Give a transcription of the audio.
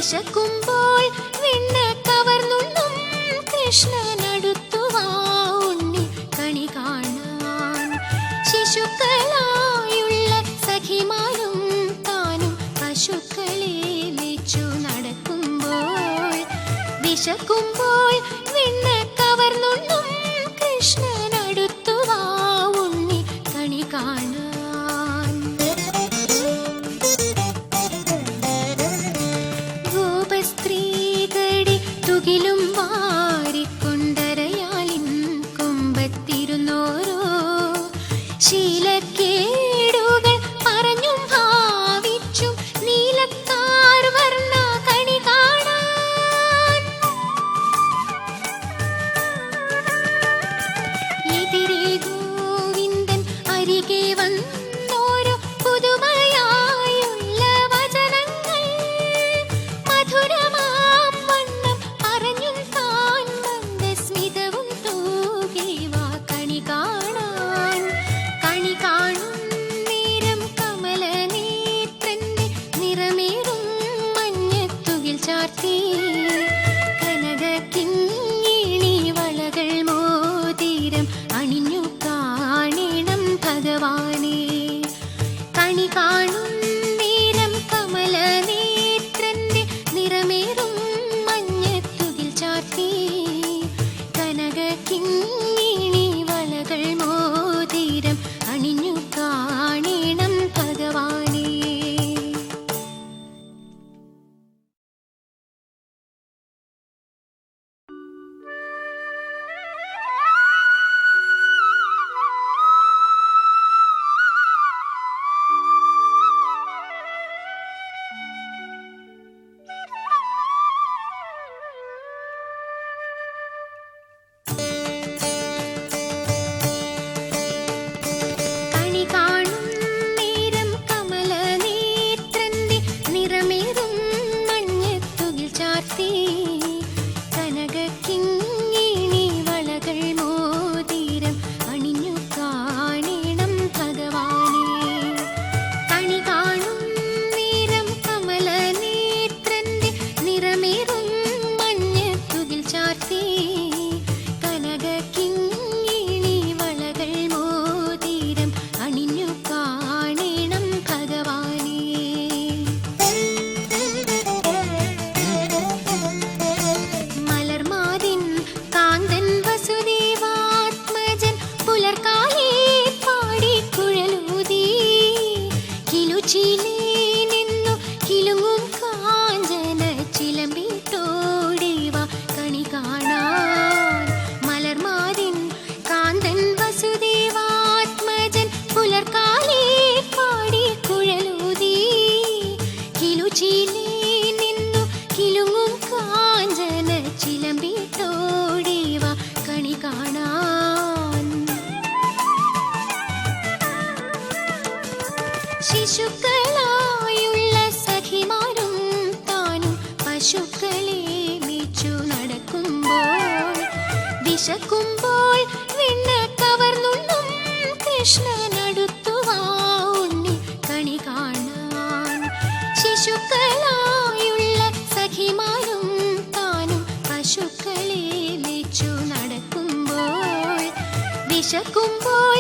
വിശക്കുമ്പോൾ വെണ്ണ കവർന്നുണ്ണും കൃഷ്ണനടുത്തു വാ ഉണ്ണി കണി കാണാൻ. ശിശുക്കളായുള്ള സഖിമാരും താനും പശുക്കളെ മേച്ചു നടക്കുമ്പോൾ വിശക്കുമ്പോൾ വെണ്ണ കവർന്നുണ്ണും കൃഷ്ണനടുത്തു വാ ഉണ്ണി കണി കാണാൻ. ഗോപസ്ത്രീകളുടെ തുകിലും വാരിക്കൊണ്ടരയാലിൻ കൊമ്പത്തിരുന്നോരോ ശീലക്കേടുകൾ പറഞ്ഞും ഭാവിച്ചും നീലത്താർ വർണ്ണ കണി കാണാൻ. എതിരെ ഗോവിന്ദൻ അരികെ വന്നോരോ പുതുമയായുള്ള വചനങ്ങൾ മധുരമാം വണ്ണം പറഞ്ഞും താൻ മന്ദസ്മിതവും തൂകി വാ കണി കാണാൻ. കണി കാണും നേരം കമലനേത്രന്റെ നിറമേറും മഞ്ഞത്തുകിൽ ചാർത്തി കനകക്കിങ്ങിണി വളകൾ മോതിരം അണിഞ്ഞു കാണണം ഭഗവാനെ. കണി കാണും നേരം കമലനേത്രന്റെ നിറമേറും മഞ്ഞത്തുകിൽ ചാർത്തി കനകക്കിങ്ങിണി വളകൾ മോതിരം അണിഞ്ഞു കാണണം ഭഗവാനെ. കണി കാണും നേരം കമലനേത്രന്റെ നിറമേറും മഞ്ഞത്തുകിൽ ചാർത്തി കനകക്കിങ്ങിണി വളകൾ മോതിരം അണിഞ്ഞു കാണണം ഭഗവാനെ. കണി കാണും നേരം കമലനേത്രന്റെ നിറമേറും മഞ്ഞത്തുകിൽ ചാർത്തി കനകക്കിങ്ങിണി വളകൾ മോതിരം അണിഞ്ഞു കാണണം ഭഗവാനെ. മലർമാതിൻ കാന്തൻ വസുദേവാത്മജൻ പുലർക്കാലേ പാടിക്കുഴലൂതി കിലുച്ചിലേ നിന്നു കിലുങ്ങും കാഞ്ചന ചിലമ്പിട്ടോടി വാ കണി കാണാൻ. മലർമാതിൻ കാന്തൻ വസുദേവാത്മജൻ പുലർക്കാലേ പാടിക്കുഴലൂതി കിലുച്ചിലേ നിന്നു കിലുങ്ങും കാഞ്ചന ചിലമ്പിട്ടോടി വാ കണി കാണാൻ. ശിശുക്കളായുള്ള സഖിമാരും താനും പശുക്കളെ മേച്ചു നടക്കുമ്പോൾ വിശക്കുമ്പോൾ വെണ്ണ കവർന്നുണ്ണും കൃഷ്ണനടുത്തു വാ ഉണ്ണി കണി കാണാൻ. ശിശുക്കളായുള്ള സഖിമാരും താനും പശുക്കളെ മേച്ചു നടക്കുമ്പോൾ വിശക്കുമ്പോൾ